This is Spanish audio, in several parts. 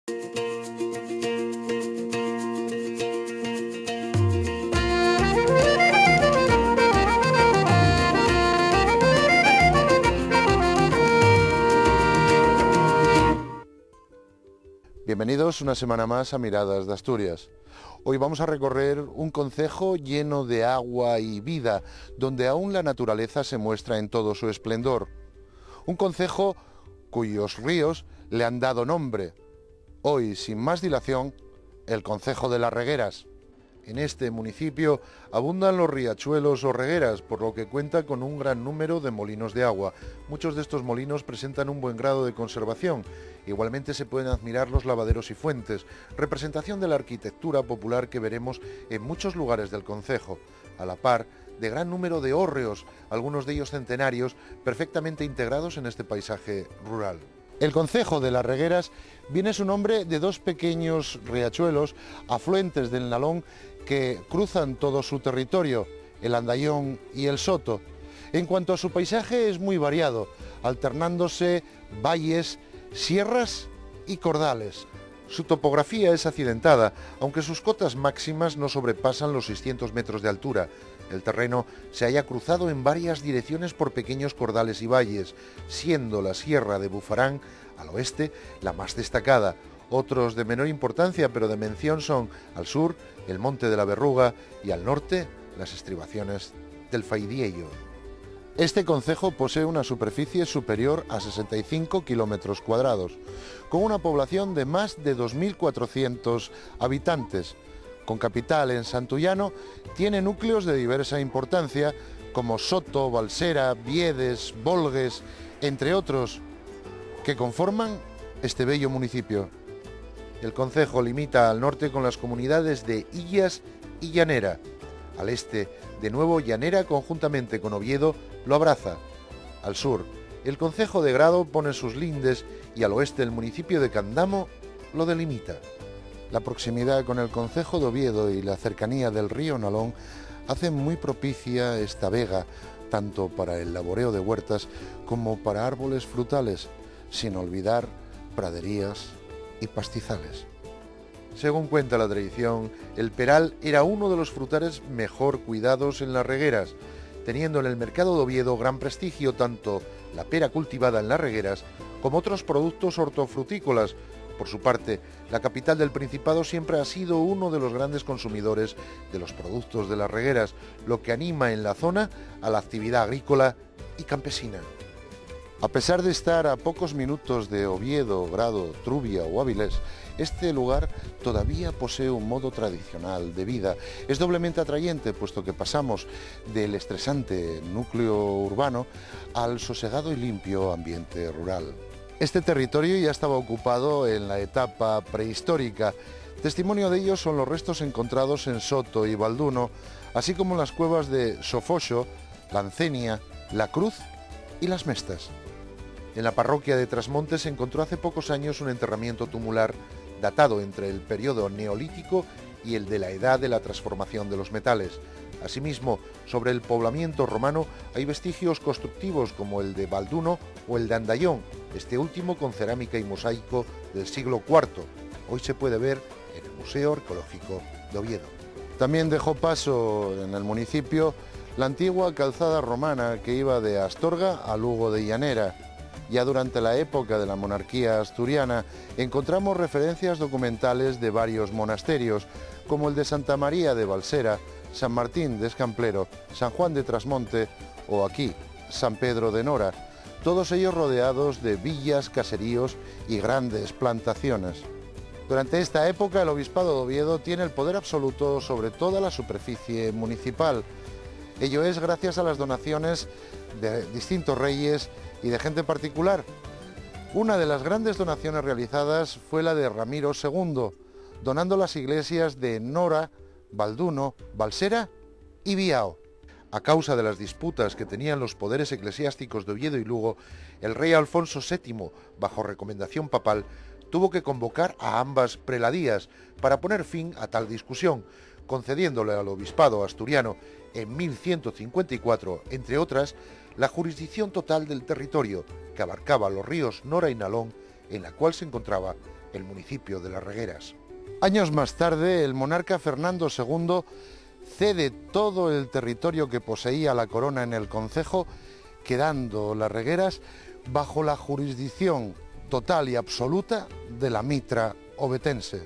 Bienvenidos una semana más a Miradas de Asturias. Hoy vamos a recorrer un concejo lleno de agua y vida, donde aún la naturaleza se muestra en todo su esplendor. Un concejo cuyos ríos le han dado nombre. Hoy, sin más dilación, el concejo de Las Regueras. En este municipio abundan los riachuelos o regueras, por lo que cuenta con un gran número de molinos de agua. Muchos de estos molinos presentan un buen grado de conservación. Igualmente se pueden admirar los lavaderos y fuentes, representación de la arquitectura popular que veremos en muchos lugares del concejo, a la par de gran número de hórreos, algunos de ellos centenarios, perfectamente integrados en este paisaje rural. El concejo de Las Regueras viene su nombre de dos pequeños riachuelos afluentes del Nalón que cruzan todo su territorio, el Andallón y el Soto. En cuanto a su paisaje es muy variado, alternándose valles, sierras y cordales. Su topografía es accidentada, aunque sus cotas máximas no sobrepasan los 600 metros de altura. El terreno se halla cruzado en varias direcciones por pequeños cordales y valles, siendo la Sierra de Bufarán, al oeste, la más destacada. Otros de menor importancia, pero de mención, son al sur, el Monte de la Berruga, y al norte, las estribaciones del Faidiello. Este concejo posee una superficie superior a 65 kilómetros cuadrados, con una población de más de 2.400 habitantes. Con capital en Santullano, tiene núcleos de diversa importancia, como Soto, Balsera, Viedes, Bolgues, entre otros, que conforman este bello municipio. El concejo limita al norte con las comunidades de Illas y Llanera. Al este, de nuevo, Llanera, conjuntamente con Oviedo, lo abraza. Al sur, el concejo de Grado pone sus lindes y al oeste el municipio de Candamo lo delimita. La proximidad con el concejo de Oviedo y la cercanía del río Nalón hacen muy propicia esta vega, tanto para el laboreo de huertas como para árboles frutales, sin olvidar praderías y pastizales. Según cuenta la tradición, el peral era uno de los frutales mejor cuidados en Las Regueras, teniendo en el mercado de Oviedo gran prestigio tanto la pera cultivada en Las Regueras como otros productos hortofrutícolas. Por su parte, la capital del Principado siempre ha sido uno de los grandes consumidores de los productos de Las Regueras, lo que anima en la zona a la actividad agrícola y campesina. A pesar de estar a pocos minutos de Oviedo, Grado, Trubia o Avilés, este lugar todavía posee un modo tradicional de vida. Es doblemente atrayente, puesto que pasamos del estresante núcleo urbano al sosegado y limpio ambiente rural. Este territorio ya estaba ocupado en la etapa prehistórica. Testimonio de ello son los restos encontrados en Soto y Balduno, así como las cuevas de Sofoxo, Lancenia, La Cruz y Las Mestas. En la parroquia de Trasmontes se encontró hace pocos años un enterramiento tumular datado entre el periodo neolítico y el de la edad de la transformación de los metales. Asimismo, sobre el poblamiento romano hay vestigios constructivos como el de Balduno o el de Andallón, este último con cerámica y mosaico del siglo IV. Hoy se puede ver en el Museo Arqueológico de Oviedo. También dejó paso en el municipio la antigua calzada romana que iba de Astorga a Lugo de Llanera. Ya durante la época de la monarquía asturiana encontramos referencias documentales de varios monasterios, como el de Santa María de Balsera, San Martín de Escamplero, San Juan de Trasmonte o aquí, San Pedro de Nora, todos ellos rodeados de villas, caseríos y grandes plantaciones. Durante esta época el Obispado de Oviedo tiene el poder absoluto sobre toda la superficie municipal. Ello es gracias a las donaciones de distintos reyes y de gente particular. Una de las grandes donaciones realizadas fue la de Ramiro II, donando las iglesias de Nora, Balduno, Balsera y Biao. A causa de las disputas que tenían los poderes eclesiásticos de Oviedo y Lugo, el rey Alfonso VII, bajo recomendación papal, tuvo que convocar a ambas preladías para poner fin a tal discusión, concediéndole al obispado asturiano en 1154, entre otras, la jurisdicción total del territorio, que abarcaba los ríos Nora y Nalón, en la cual se encontraba el municipio de Las Regueras. Años más tarde, el monarca Fernando II cede todo el territorio que poseía la corona en el concejo, quedando Las Regueras bajo la jurisdicción total y absoluta de la Mitra ovetense.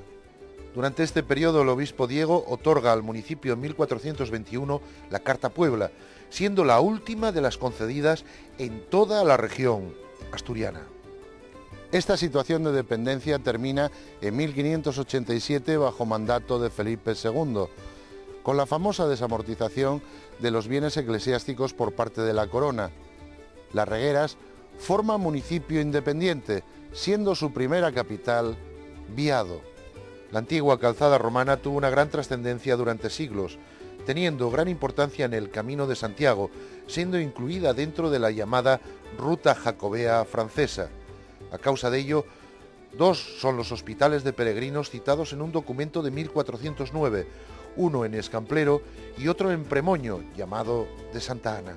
Durante este periodo el obispo Diego otorga al municipio en 1421 la Carta Puebla, siendo la última de las concedidas en toda la región asturiana. Esta situación de dependencia termina en 1587 bajo mandato de Felipe II, con la famosa desamortización de los bienes eclesiásticos por parte de la corona. Las Regueras forma municipio independiente, siendo su primera capital Viado. La antigua calzada romana tuvo una gran trascendencia durante siglos, teniendo gran importancia en el Camino de Santiago, siendo incluida dentro de la llamada Ruta Jacobea francesa. A causa de ello, dos son los hospitales de peregrinos citados en un documento de 1409, uno en Escamplero y otro en Premoño, llamado de Santa Ana.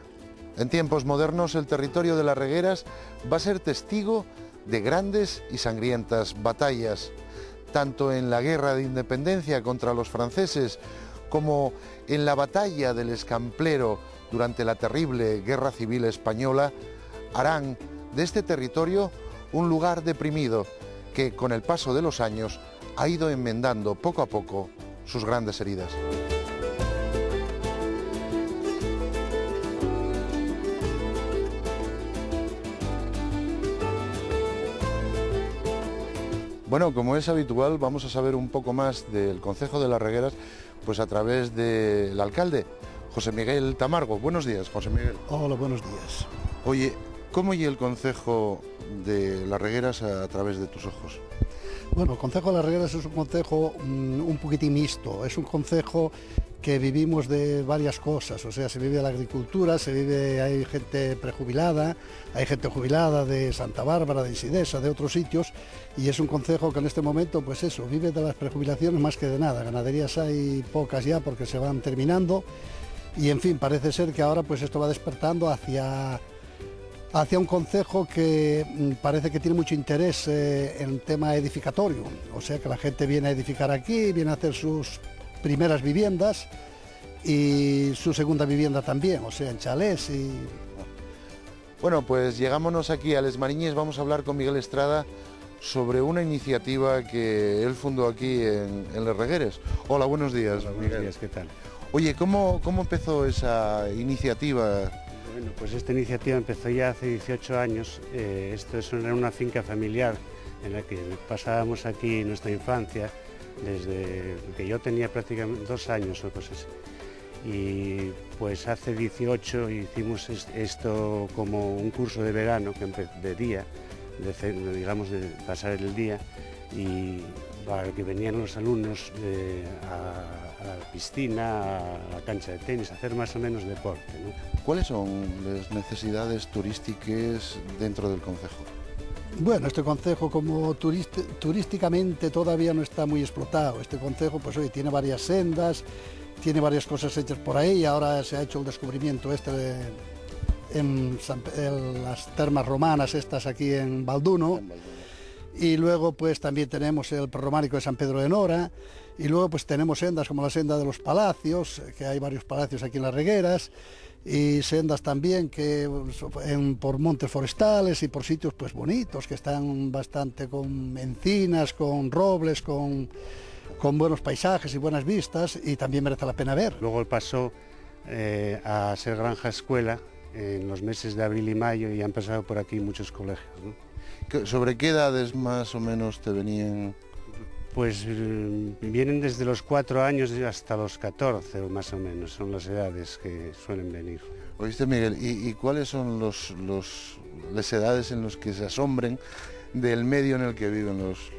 En tiempos modernos, el territorio de Las Regueras va a ser testigo de grandes y sangrientas batallas, tanto en la guerra de independencia contra los franceses como en la batalla del Escamplero durante la terrible Guerra Civil Española, harán de este territorio un lugar deprimido que, con el paso de los años, ha ido enmendando poco a poco sus grandes heridas. Bueno, como es habitual, vamos a saber un poco más del concejo de Las Regueras, pues a través del alcalde, José Miguel Tamargo. Buenos días, José Miguel. Hola, buenos días. Oye, ¿cómo y el concejo de Las Regueras a través de tus ojos? Bueno, el concejo de Las Regueras es un concejo un poquitín mixto. Es un concejo que vivimos de varias cosas, o sea, se vive de la agricultura, hay gente prejubilada, hay gente jubilada de Santa Bárbara, de Isidesa, de otros sitios, y es un concejo que en este momento, pues eso, vive de las prejubilaciones más que de nada. Ganaderías hay pocas ya porque se van terminando, y en fin, parece ser que ahora pues esto va despertando hacia un concejo que parece que tiene mucho interés en el tema edificatorio, o sea que la gente viene a edificar aquí, viene a hacer sus primeras viviendas y su segunda vivienda también, o sea, en chalés y... Bueno, pues llegámonos aquí a Les Mariñes, vamos a hablar con Miguel Estrada sobre una iniciativa que él fundó aquí en Las Regueres. Hola, buenos días. Hola, buenos días, ¿qué tal? Oye, ¿cómo empezó esa iniciativa? Bueno, pues esta iniciativa empezó ya hace 18 años. Esto era una finca familiar en la que pasábamos aquí nuestra infancia, desde que yo tenía prácticamente 2 años o cosas así. Y pues hace 18 hicimos esto como un curso de verano, de día, digamos de pasar el día, y para que venían los alumnos a la piscina, a la cancha de tenis, a hacer más o menos deporte, ¿no? ¿Cuáles son las necesidades turísticas dentro del concejo? Bueno, este concejo como turísticamente todavía no está muy explotado. Este concejo pues hoy tiene varias sendas, tiene varias cosas hechas por ahí, y ahora se ha hecho el descubrimiento en las termas romanas estas aquí en Balduno. Y luego pues también tenemos el prerrománico de San Pedro de Nora, y luego pues tenemos sendas como la senda de los Palacios, que hay varios palacios aquí en Las Regueras, y sendas también que por montes forestales y por sitios pues bonitos, que están bastante con encinas, con robles, con buenos paisajes y buenas vistas, y también merece la pena ver. Luego pasó a ser granja escuela en los meses de abril y mayo, y han pasado por aquí muchos colegios, ¿no? ¿Sobre qué edades más o menos te venían? Pues vienen desde los 4 años hasta los 14 o más o menos, son las edades que suelen venir. Oíste, Miguel, ¿y cuáles son las edades en las que se asombren del medio en el que viven los...?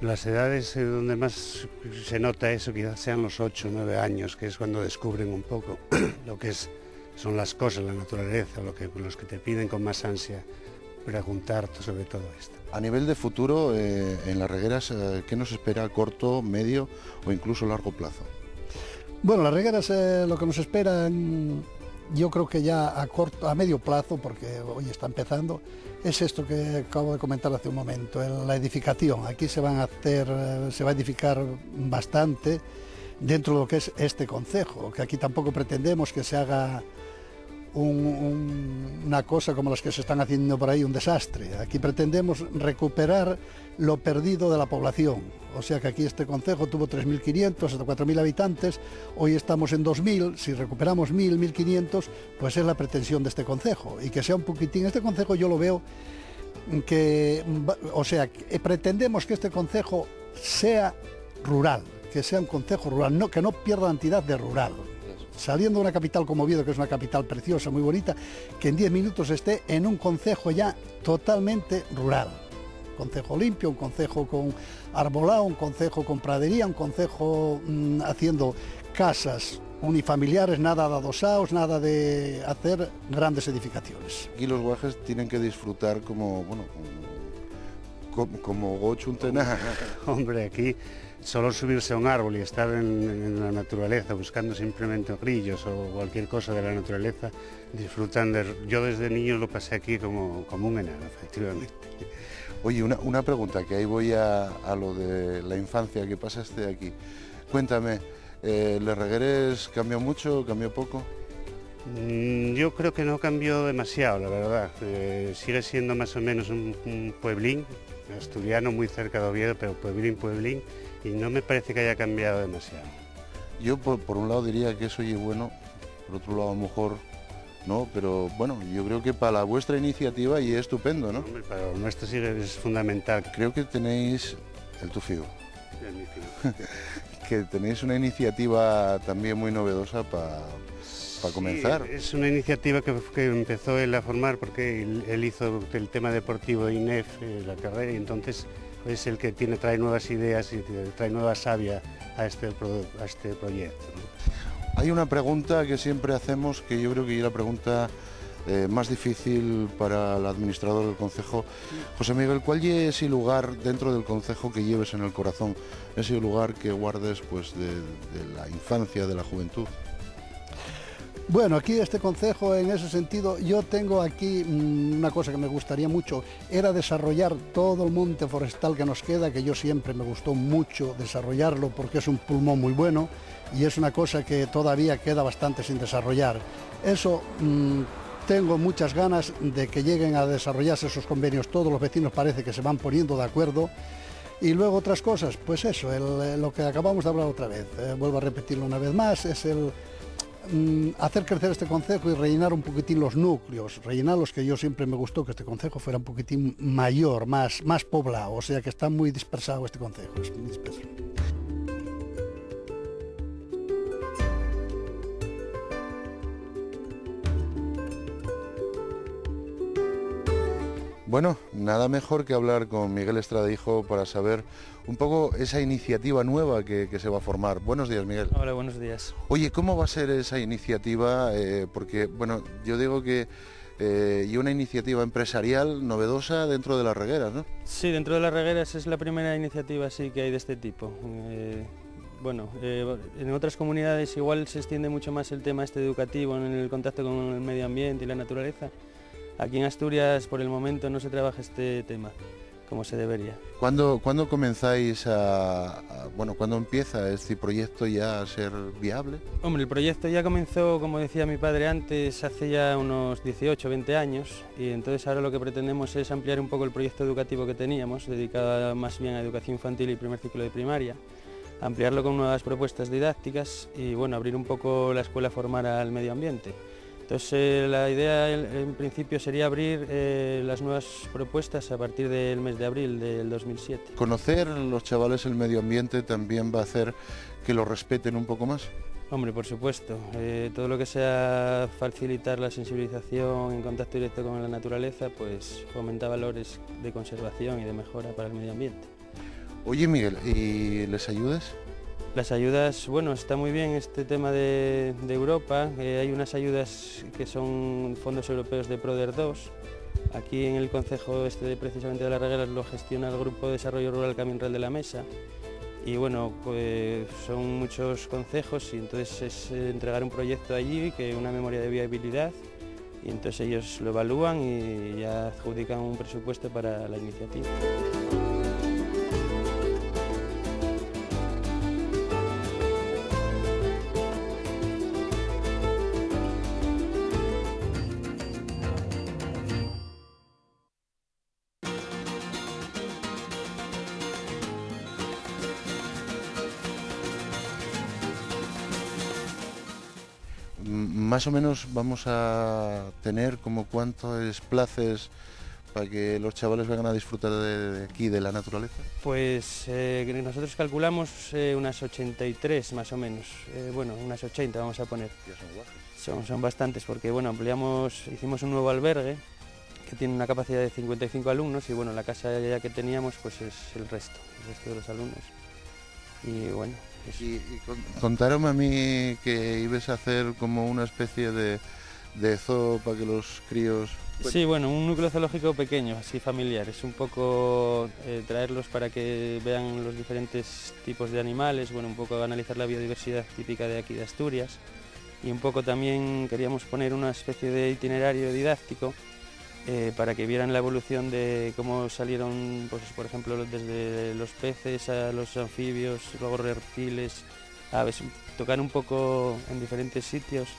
Las edades donde más se nota eso quizás sean los 8 o 9 años, que es cuando descubren un poco lo que son las cosas, la naturaleza, los que te piden con más ansia preguntar sobre todo esto. A nivel de futuro, en Las Regueras, ¿qué nos espera a corto, medio o incluso largo plazo? Bueno, Las Regueras lo que nos espera yo creo que ya a medio plazo, porque hoy está empezando, es esto que acabo de comentar hace un momento, la edificación. Aquí se va a edificar bastante dentro de lo que es este concejo, que aquí tampoco pretendemos que se haga una cosa como las que se están haciendo por ahí, un desastre. Aquí pretendemos recuperar lo perdido de la población. O sea que aquí este concejo tuvo 3.500 hasta 4.000 habitantes, hoy estamos en 2.000, si recuperamos 1.000, 1.500, pues es la pretensión de este concejo. Y que sea un poquitín, este concejo yo lo veo que, o sea, pretendemos que este concejo sea rural, que sea un concejo rural, no, que no pierda entidad de rural. Saliendo de una capital como Oviedo, que es una capital preciosa, muy bonita, que en 10 minutos esté en un concejo ya totalmente rural. Un concejo limpio, un concejo con arbolado, un concejo con pradería, un concejo haciendo casas unifamiliares, nada de adosados, nada de hacer grandes edificaciones. Aquí los guajes tienen que disfrutar como, bueno, como gocho un tenaz. Hombre, aquí solo subirse a un árbol y estar en la naturaleza buscando simplemente grillos o cualquier cosa de la naturaleza, disfrutan yo desde niño lo pasé aquí como un enano, efectivamente. Oye, una pregunta, que ahí voy a lo de la infancia que pasaste aquí. Cuéntame, ¿Les Regueres cambió mucho, cambió poco? Yo creo que no cambió demasiado, la verdad. Sigue siendo más o menos un pueblín asturiano muy cerca de Oviedo, pero pueblín, y no me parece que haya cambiado demasiado. Yo por un lado diría que eso es bueno, por otro lado a lo mejor no, pero bueno, yo creo que para la vuestra iniciativa y es estupendo, ¿no? Hombre, para lo nuestro sí es fundamental. Creo que tenéis el tu figo. Mi figo. Que tenéis una iniciativa también muy novedosa para comenzar. Sí, es una iniciativa que empezó él a formar porque él hizo el tema deportivo de INEF, la carrera, y entonces es el que trae nuevas ideas y trae nueva savia a este proyecto, ¿no? Hay una pregunta que siempre hacemos, que yo creo que es la pregunta más difícil para el administrador del concejo. José Miguel, ¿cuál es ese lugar dentro del concejo que lleves en el corazón? Ese lugar que guardes pues de la infancia, de la juventud. Bueno, aquí este concejo, en ese sentido, yo tengo aquí una cosa que me gustaría mucho, era desarrollar todo el monte forestal que nos queda, que yo siempre me gustó mucho desarrollarlo porque es un pulmón muy bueno y es una cosa que todavía queda bastante sin desarrollar. Eso tengo muchas ganas de que lleguen a desarrollarse esos convenios, todos los vecinos parece que se van poniendo de acuerdo. Y luego otras cosas, pues eso, lo que acabamos de hablar otra vez, vuelvo a repetirlo una vez más, es el hacer crecer este concejo y rellenar un poquitín los núcleos, rellenarlos, que yo siempre me gustó que este concejo fuera un poquitín mayor, más poblado, o sea que está muy dispersado este concejo, es muy disperso. Bueno, nada mejor que hablar con Miguel Estrada Hijo para saber un poco esa iniciativa nueva que se va a formar. Buenos días, Miguel. Hola, buenos días. Oye, ¿cómo va a ser esa iniciativa? Porque, bueno, yo digo que y una iniciativa empresarial novedosa dentro de Las Regueras, ¿no? Sí, dentro de Las Regueras es la primera iniciativa sí que hay de este tipo. En otras comunidades igual se extiende mucho más el tema educativo en el contacto con el medio ambiente y la naturaleza. Aquí en Asturias por el momento no se trabaja este tema como se debería. ¿Cuándo comenzáis cuándo empieza este proyecto ya a ser viable? Hombre, el proyecto ya comenzó, como decía mi padre antes, hace ya unos 18 o 20 años y entonces ahora lo que pretendemos es ampliar un poco el proyecto educativo que teníamos, dedicado más bien a educación infantil y primer ciclo de primaria, ampliarlo con nuevas propuestas didácticas y bueno, abrir un poco la escuela a formar al medio ambiente. Entonces la idea en principio sería abrir las nuevas propuestas a partir del mes de abril del 2007. ¿Conocer los chavales el medio ambiente también va a hacer que lo respeten un poco más? Hombre, por supuesto. Todo lo que sea facilitar la sensibilización en contacto directo con la naturaleza, pues fomenta valores de conservación y de mejora para el medio ambiente. Oye, Miguel, ¿y les ayudas? Las ayudas, bueno, está muy bien este tema de Europa, hay unas ayudas que son fondos europeos de PRODER 2, aquí en el concejo precisamente de Las Regueras lo gestiona el Grupo de Desarrollo Rural Camín Real de la Mesa y bueno, pues son muchos concejos y entonces es entregar un proyecto allí, que una memoria de viabilidad, y entonces ellos lo evalúan y ya adjudican un presupuesto para la iniciativa. Más o menos vamos a tener como cuántos places para que los chavales vengan a disfrutar de aquí, de la naturaleza. Pues nosotros calculamos unas 83 más o menos, bueno, unas 80 vamos a poner. Ya son guajes. Son bastantes porque bueno, hicimos un nuevo albergue que tiene una capacidad de 55 alumnos y bueno, la casa ya que teníamos pues es el resto de los alumnos. Y bueno... Y contaron a mí que ibas a hacer como una especie de zoo para que los críos... Sí, bueno, un núcleo zoológico pequeño, así familiar. Es un poco traerlos para que vean los diferentes tipos de animales, bueno, un poco analizar la biodiversidad típica de aquí de Asturias. Y un poco también queríamos poner una especie de itinerario didáctico para que vieran la evolución de cómo salieron, pues, por ejemplo, desde los peces a los anfibios, luego reptiles, aves, tocar un poco en diferentes sitios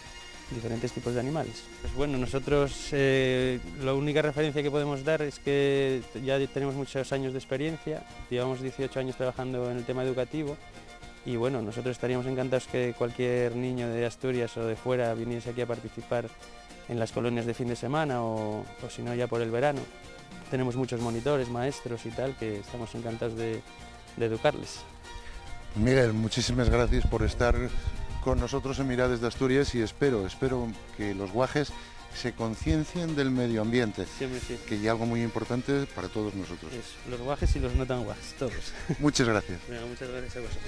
diferentes tipos de animales. Pues bueno, nosotros la única referencia que podemos dar es que ya tenemos muchos años de experiencia, llevamos 18 años trabajando en el tema educativo y bueno, nosotros estaríamos encantados que cualquier niño de Asturias o de fuera viniese aquí a participar en las colonias de fin de semana o si no ya por el verano. Tenemos muchos monitores, maestros y tal, que estamos encantados de educarles. Miguel, muchísimas gracias por estar con nosotros en Mirades de Asturias y espero que los guajes se conciencien del medio ambiente, Siempre sí. Que es algo muy importante para todos nosotros. Los guajes y los no tan guajes, todos. Muchas gracias. Venga, muchas gracias a vosotros.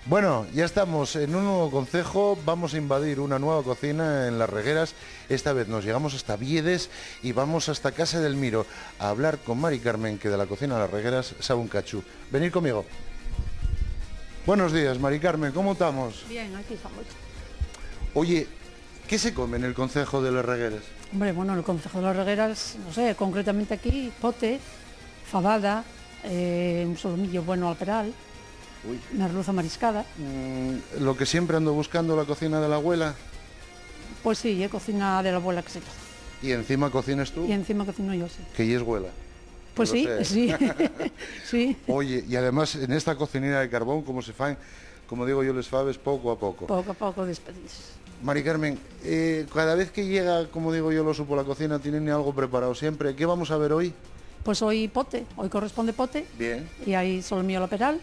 Bueno, ya estamos en un nuevo concejo, vamos a invadir una nueva cocina en Las Regueras. Esta vez nos llegamos hasta Viedes y vamos hasta Casa del Miro a hablar con Mari Carmen, que de la cocina de Las Regueras sabe un cachú. Venid conmigo. Buenos días, Mari Carmen, ¿cómo estamos? Bien, aquí estamos. Oye, ¿qué se come en el concejo de Las Regueras? Hombre, bueno, en el concejo de Las Regueras, no sé, concretamente aquí, pote, fabada, un solomillo bueno al peral, merluza mariscada. Lo que siempre ando buscando, la cocina de la abuela. Pues sí, cocina de la abuela que se hace. ¿Y encima cocinas tú? Y encima cocino yo, sí. Que ya es abuela. Pues sí, sí, sí. Oye, y además en esta cocinera de carbón, como se fan, como digo yo, les faves poco a poco. Poco a poco despedís. Mari Carmen, cada vez que llega, como digo yo, lo supo la cocina, tienen algo preparado siempre. ¿Qué vamos a ver hoy? Pues hoy pote, hoy corresponde pote. Bien. Y hay solomillo a la peral,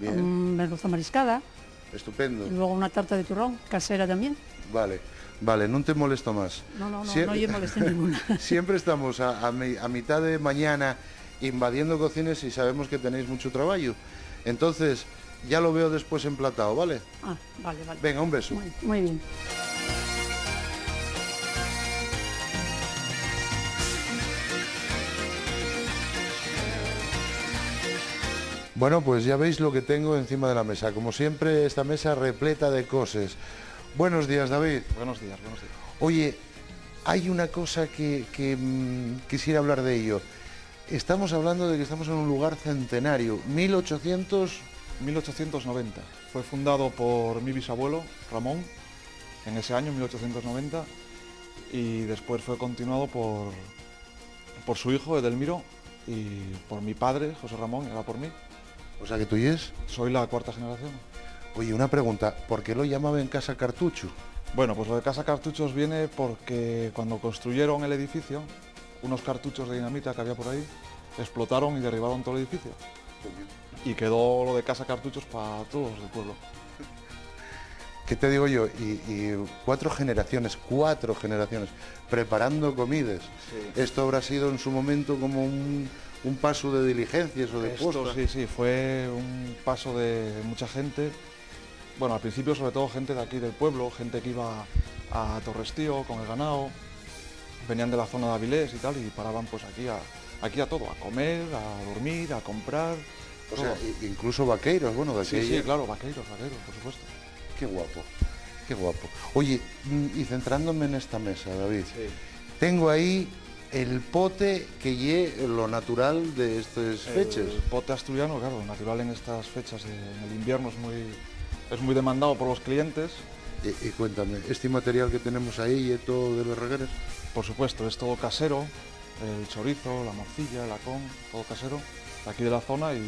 merluza mariscada. Estupendo. Y luego una tarta de turrón, casera también. Vale, no te molesto más. No yo molesté ninguna. Siempre estamos a mitad de mañana invadiendo cocinas y sabemos que tenéis mucho trabajo. Entonces, ya lo veo después emplatado, ¿vale? Ah, vale. Venga, un beso. Muy bien. Bueno, pues ya veis lo que tengo encima de la mesa. Como siempre, esta mesa repleta de cosas. Buenos días, David. Buenos días. Oye, hay una cosa que quisiera hablar de ello. Estamos hablando de que estamos en un lugar centenario, 1890. Fue fundado por mi bisabuelo, Ramón, en ese año, 1890, y después fue continuado por su hijo, Edelmiro, y por mi padre, José Ramón, y ahora por mí. O sea que tú y es. Soy la cuarta generación. Oye, una pregunta, ¿por qué lo llamaban Casa Cartucho? Bueno, pues lo de Casa Cartuchos viene porque cuando construyeron el edificio, unos cartuchos de dinamita que había por ahí, explotaron y derribaron todo el edificio. Y quedó lo de Casa Cartuchos para todos del pueblo. ¿Qué te digo yo? Y cuatro generaciones, preparando comidas. Sí. Esto habrá sido en su momento como un paso de diligencias o de posta. Sí, fue un paso de mucha gente. Bueno, al principio sobre todo gente de aquí del pueblo, gente que iba a Torrestío con el ganado, venían de la zona de Avilés y tal, y paraban pues aquí a todo, a comer, a dormir, a comprar. O todo. sea, incluso vaqueiros, bueno, de Sí, aquella. sí, claro, vaqueiros, por supuesto. Qué guapo, qué guapo. Oye, y centrándome en esta mesa, David, Sí. tengo ahí el pote que lle lo natural de estas fechas. El pote asturiano, claro, natural en estas fechas, en el invierno es muy demandado por los clientes. Y cuéntame, ¿este material que tenemos ahí es todo de los regueres? Por supuesto, es todo casero, el chorizo, la morcilla, el lacón, todo casero, de aquí de la zona, y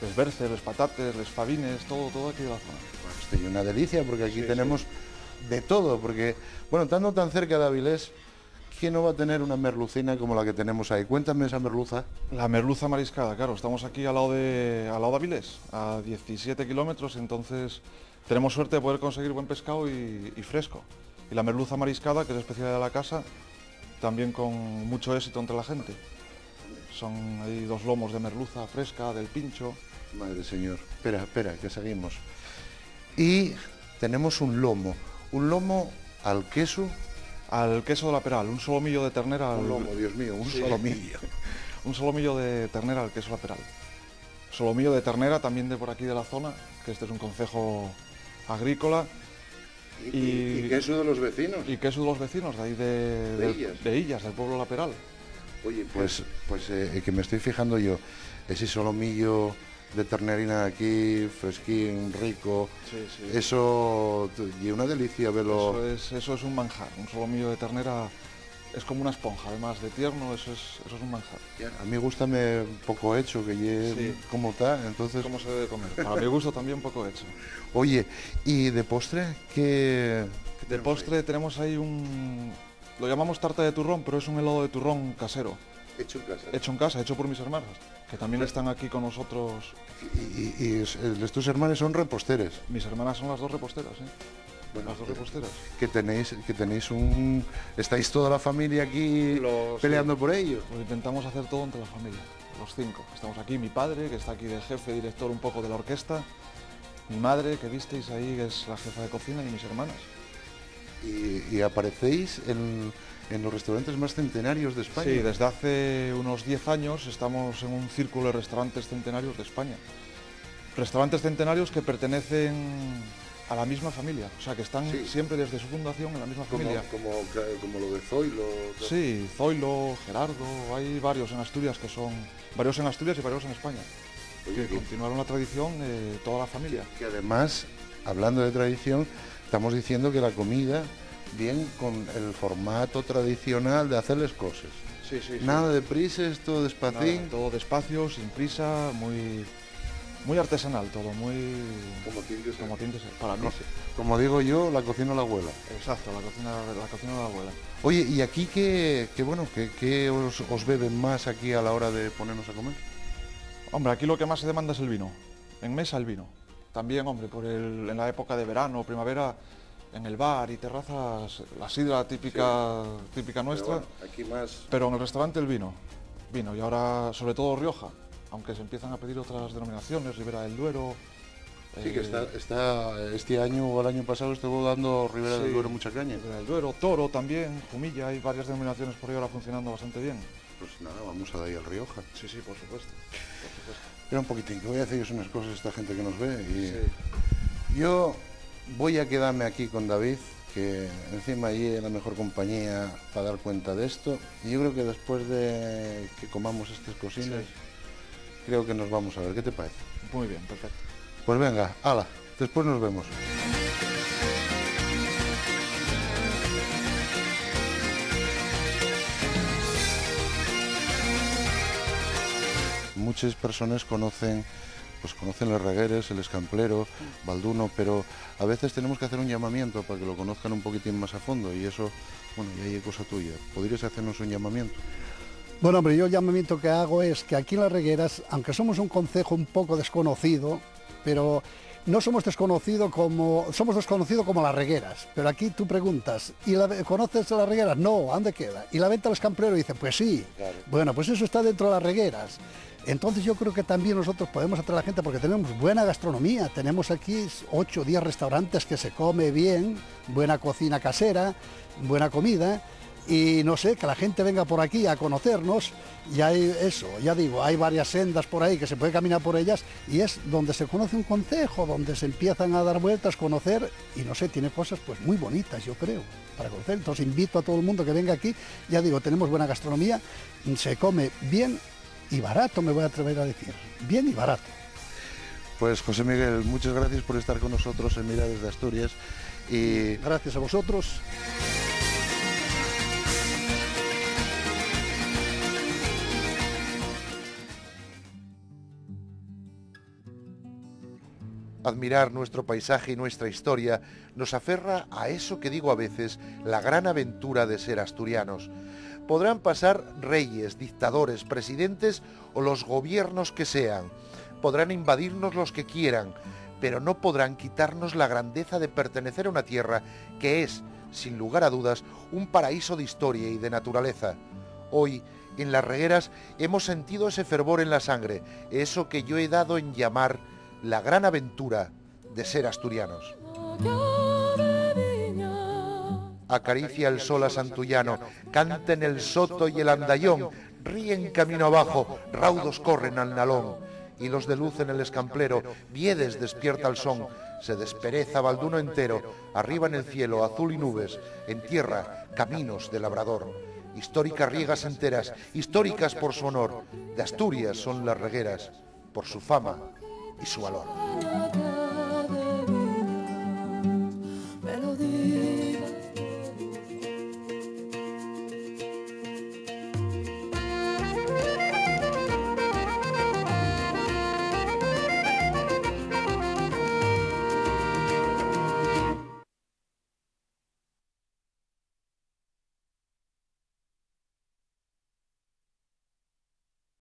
les berces, les patates, les fabines, todo aquí de la zona. Bueno, estoy una delicia porque aquí Sí, tenemos de todo, porque, bueno, estando tan cerca de Avilés, ¿quién no va a tener una merlucina como la que tenemos ahí? Cuéntame esa merluza. La merluza mariscada, claro, estamos aquí al lado de Avilés, a 17 kilómetros, entonces tenemos suerte de poder conseguir buen pescado y fresco. Y la merluza mariscada, que es especialidad de la casa, también con mucho éxito entre la gente. Son ahí 2 lomos de merluza fresca, del pincho. Madre señor, espera, que seguimos. Y tenemos un lomo al queso. Al queso de la Peral, un solomillo de ternera. Un lomo, Dios mío, un Sí. solomillo. Un solomillo de ternera al queso de la Peral. Solomillo de ternera también de por aquí de la zona, que este es un concejo agrícola. Y queso de los vecinos. Y queso de los vecinos, de ahí de Illas, del pueblo de la Peral. Oye, pues que me estoy fijando yo, ese solomillo de ternerina de aquí, fresquín, rico, Sí. eso y una delicia verlo. Eso es un manjar, un solomillo de ternera es como una esponja, además de tierno, eso es un manjar. A mí gustame poco hecho, que llegue Sí. como está, entonces. ¿Cómo se debe comer? Para mi gusto también poco hecho. Oye, ¿y de postre qué De tenemos postre tenemos ahí lo llamamos tarta de turrón, pero es un helado de turrón casero, ahí? Hecho en casa. hecho en casa, hecho por mis hermanas, que también Pues- están aquí con nosotros. Y tus hermanos son reposteres. Mis hermanas son las 2 reposteras, ¿eh? Bueno, Las 2 reposteras. que tenéis un. Estáis toda la familia aquí peleando por ello. Lo intentamos hacer todo entre la familia, los 5. Estamos aquí, mi padre, que está aquí de jefe, director un poco de la orquesta, mi madre, que visteis ahí, que es la jefa de cocina, y mis hermanas. Y aparecéis en los restaurantes más centenarios de España. Sí, desde hace unos 10 años estamos en un círculo de restaurantes centenarios de España. Restaurantes centenarios que pertenecen a la misma familia, o sea, que están Sí. siempre desde su fundación en la misma familia. como lo de Zoilo. Sí, Zoilo, Gerardo, hay varios en Asturias varios en Asturias y varios en España, Oye, que continuaron la tradición de toda la familia. que además, hablando de tradición, estamos diciendo que la comida bien con el formato tradicional de hacerles cosas. Sí, sí, Nada de prisas, todo despacín. Nada, todo despacio, sin prisa, muy artesanal todo, muy Como tiene que ser. como tiene que ser. Para mí sí. Como digo yo, la cocina la abuela. Exacto, la cocina de la abuela. Oye, ¿y aquí qué os beben más aquí a la hora de ponernos a comer? Hombre, aquí lo que más se demanda es el vino. En mesa el vino. También, hombre, en la época de verano, primavera, en el bar y terrazas, la sidra típica nuestra. Aquí más. Pero en el restaurante el vino. Vino. Y ahora, sobre todo Rioja. Aunque se empiezan a pedir otras denominaciones, Ribera del Duero. Sí, que está este año o el año pasado estuvo dando Ribera del Sí, Duero mucha caña. Ribera del Duero, Toro también, Jumilla, hay varias denominaciones por ahí ahora funcionando bastante bien. Pues nada, vamos a dar ahí al Rioja. Sí, sí, por supuesto. Espera un poquitín, que voy a haceros unas cosas a esta gente que nos ve. Y Sí. yo voy a quedarme aquí con David, que encima allí es la mejor compañía para dar cuenta de esto. Y yo creo que después de que comamos estas cocinas, creo que nos vamos a ver. ¿Qué te parece? Muy bien, perfecto. Pues venga, hala, después nos vemos. Muchas personas conocen los regueres, el escamplero, Balduno, pero a veces tenemos que hacer un llamamiento para que lo conozcan un poquitín más a fondo y eso, bueno, ya hay cosa tuya. ¿Podrías hacernos un llamamiento? Bueno, hombre, yo el llamamiento que hago es que aquí en Las Regueras, aunque somos un concejo un poco desconocido, pero no somos desconocidos como Las Regueras. Pero aquí tú preguntas, ¿conoces Las Regueras? No, ¿a dónde queda? Y la venta del escamplero dice, pues sí. Claro. Bueno, pues eso está dentro de Las Regueras. Entonces yo creo que también nosotros podemos atraer a la gente porque tenemos buena gastronomía, tenemos aquí 8 o 10 restaurantes que se come bien, buena cocina casera, buena comida, y no sé, que la gente venga por aquí a conocernos, y hay eso, ya digo, hay varias sendas por ahí que se puede caminar por ellas, y es donde se conoce un concejo, donde se empiezan a dar vueltas, conocer, y no sé, tiene cosas pues muy bonitas, yo creo, para conocer. Entonces invito a todo el mundo que venga aquí, ya digo, tenemos buena gastronomía, se come bien y barato, me voy a atrever a decir, bien y barato. Pues José Miguel, muchas gracias por estar con nosotros en Mirades de Asturias, y gracias a vosotros. admirar nuestro paisaje y nuestra historia nos aferra a eso que digo a veces, la gran aventura de ser asturianos. Podrán pasar reyes, dictadores, presidentes o los gobiernos que sean. Podrán invadirnos los que quieran, pero no podrán quitarnos la grandeza de pertenecer a una tierra que es, sin lugar a dudas, un paraíso de historia y de naturaleza. Hoy, en Las Regueras, hemos sentido ese fervor en la sangre, eso que yo he dado en llamar la gran aventura de ser asturianos. Acaricia el sol a Santullano, canta en el soto y el andallón, ríen camino abajo, raudos corren al nalón, hilos de luz en el escamplero, Viedes despierta el son, se despereza Balduno entero, arriba en el cielo azul y nubes, en tierra caminos de labrador. Históricas riegas enteras, históricas por su honor, de Asturias son Las Regueras, por su fama y su valor.